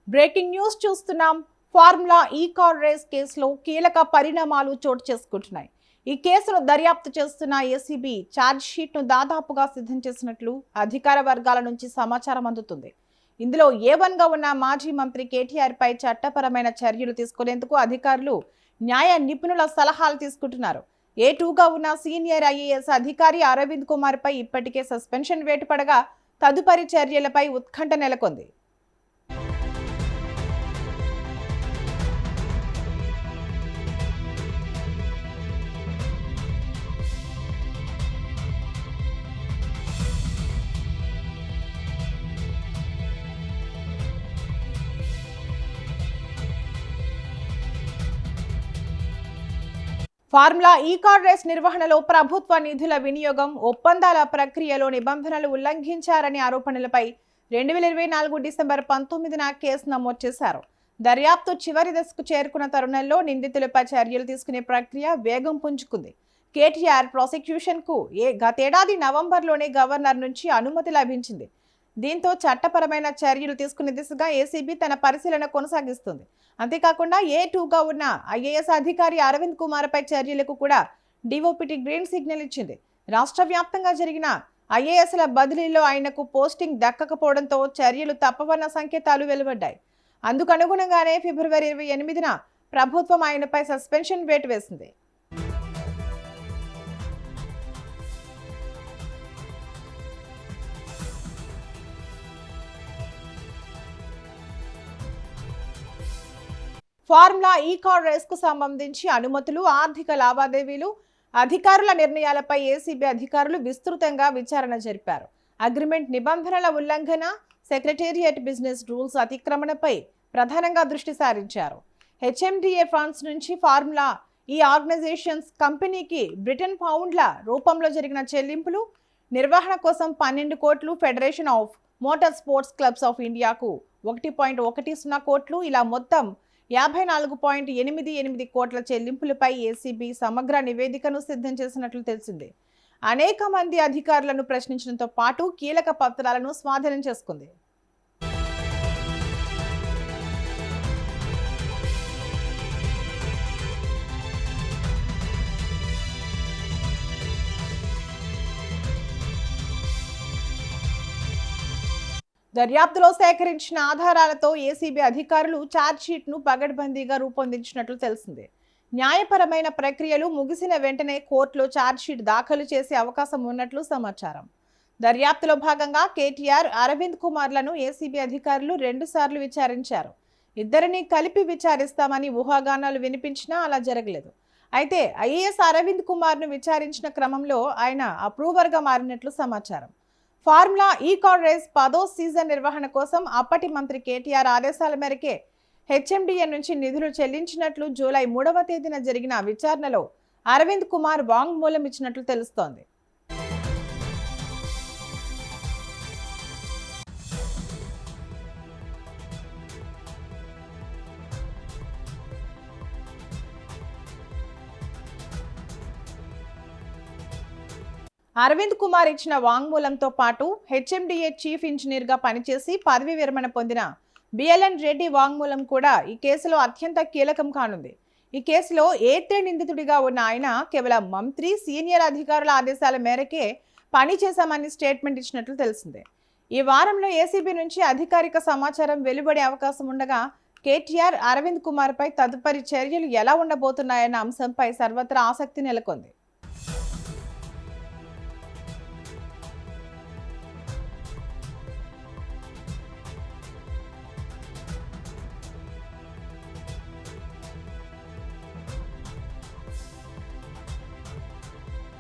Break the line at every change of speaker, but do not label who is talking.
Breaking news చూస్తున్నాం. Formula ఈ car race కేసులో కీలక పరిణామాలు చోటు చేసుకుంటున్నాయి. ఈ కేసును దర్యాప్తు చేస్తున్న ఏసీబీ ఛార్జ్ షీట్ ను దాదాపుగా సిద్ధం చేసినట్లు అధికార వర్గాల నుంచి సమాచారం అందుతుంది. ఇందులో A1గా ఉన్న మాజీ మంత్రి కేటీఆర్ పై చట్టపరమైన చర్యలు తీసుకునేందుకు అధికారులు న్యాయ నిపుణుల సలహాలు తీసుకుంటున్నారు. A2గా ఉన్న సీనియర్ ఐఏఎస్ అధికారి అరవింద్ కుమార్ పై ఇప్పటికే సస్పెన్షన్ వేటు పడగా తదుపరి చర్యలపై ఉత్కంఠ నెలకొంది. ఫార్ములా ఈ కార్ రేస్ నిర్వహణలో ప్రభుత్వ నిధుల వినియోగం, ఒప్పందాల ప్రక్రియలో నిబంధనలు ఉల్లంఘించారనే ఆరోపణలపై 2024 డిసెంబర్ 19న కేసు నమోదు చేశారు. దర్యాప్తు చివరి దశకు చేరుకున్న తరుణంలో నిందితులపై చర్యలు తీసుకునే ప్రక్రియ వేగం పుంజుకుంది. కేటీఆర్ ప్రాసిక్యూషన్కు గతేడాది నవంబర్లోనే గవర్నర్ నుంచి అనుమతి లభించింది. దీంతో చట్టపరమైన చర్యలు తీసుకునే దిశగా ఏసీబీ తన పరిశీలన కొనసాగిస్తుంది. అంతేకాకుండా A2గా ఉన్న ఐఏఎస్ అధికారి అరవింద్ కుమార్ పై చర్యలకు కూడా డిఓపిటి గ్రీన్ సిగ్నల్ ఇచ్చింది. రాష్ట్ర వ్యాప్తంగా జరిగిన ఐఏఎస్ల బదిలీలో ఆయనకు పోస్టింగ్ దక్కకపోవడంతో చర్యలు తప్పవన్న సంకేతాలు వెలువడ్డాయి. అందుకు అనుగుణంగానే ఫిబ్రవరి 28న ప్రభుత్వం ఆయనపై సస్పెన్షన్ వేటు వేసింది. ఫార్ములా ఈ కార్ రేస్ కు సంబంధించి అనుమతులు, ఆర్థిక లావాదేవీలు, అధికారుల నిర్ణయాలపై ఏసీబీ అధికారులు విస్తృతంగా విచారణ జరిపారు. అగ్రిమెంట్ నిబంధనల ఉల్లంఘన, సెక్రటేరియట్ బిజినెస్ రూల్స్ అతిక్రమణపై ప్రధానంగా దృష్టి సారించారు. హెచ్ఎండిఏ ఫండ్స్ నుంచి ఫార్ములా ఈ ఆర్గనైజేషన్స్ కంపెనీకి బ్రిటన్ పౌండ్ల రూపంలో జరిగిన చెల్లింపులు, నిర్వహణ కోసం 12 కోట్లు, federation of motor sports clubs of ఇండియాకు 1.10 కోట్లు, ఇలా మొత్తం 54.88 కోట్ల చెల్లింపులపై ఏసీబీ సమగ్ర నివేదికను సిద్ధం చేసినట్లు తెలిసింది. అనేక మంది అధికారులను ప్రశ్నించడంతో పాటు కీలక పత్రాలను స్వాధీనం చేసుకుంది. దర్యాప్తులో సేకరించిన ఆధారాలతో ఏసీబీ అధికారులు ఛార్జ్షీట్ ను పగడ్బందీగా రూపొందించినట్లు తెలిసింది. న్యాయపరమైన ప్రక్రియలు ముగిసిన వెంటనే కోర్టులో ఛార్జ్షీట్ దాఖలు చేసే అవకాశం ఉన్నట్లు సమాచారం. దర్యాప్తులో భాగంగా కేటీఆర్, అరవింద్ కుమార్లను ఏసీబీ అధికారులు 2 సార్లు విచారించారు. ఇద్దరిని కలిపి విచారిస్తామని ఊహాగానాలు వినిపించినా అలా జరగలేదు. అయితే ఐఏఎస్ అరవింద్ కుమార్ను విచారించిన క్రమంలో ఆయన అప్రూవర్గా మారినట్లు సమాచారం. ఫార్ములా ఈ కార్ రేస్ 10వ సీజన్ నిర్వహణ కోసం అప్పటి మంత్రి కేటీఆర్ ఆదేశాల మేరకే హెచ్ఎండిఏ నుంచి నిధులు చెల్లించినట్లు జూలై 3వ తేదీన జరిగిన విచారణలో అరవింద్ కుమార్ వాంగ్మూలం ఇచ్చినట్లు తెలుస్తోంది. అరవింద్ కుమార్ ఇచ్చిన వాంగ్మూలంతో పాటు హెచ్ఎండిఏ చీఫ్ ఇంజనీర్గా పనిచేసి పదవి విరమణ పొందిన బిఎల్ఎన్ రెడ్డి వాంగ్మూలం కూడా ఈ కేసులో అత్యంత కీలకం కానుంది. ఈ కేసులో A3 నిందితుడిగా ఉన్న ఆయన కేవలం మంత్రి, సీనియర్ అధికారుల ఆదేశాల మేరకే పనిచేశామని స్టేట్మెంట్ ఇచ్చినట్లు తెలిసిందే. ఈ వారంలో ఏసీబీ నుంచి అధికారిక సమాచారం వెలువడే అవకాశం ఉండగా కేటీఆర్, అరవింద్ కుమార్ పై తదుపరి చర్యలు ఎలా ఉండబోతున్నాయన్న అంశంపై సర్వత్రా ఆసక్తి నెలకొంది.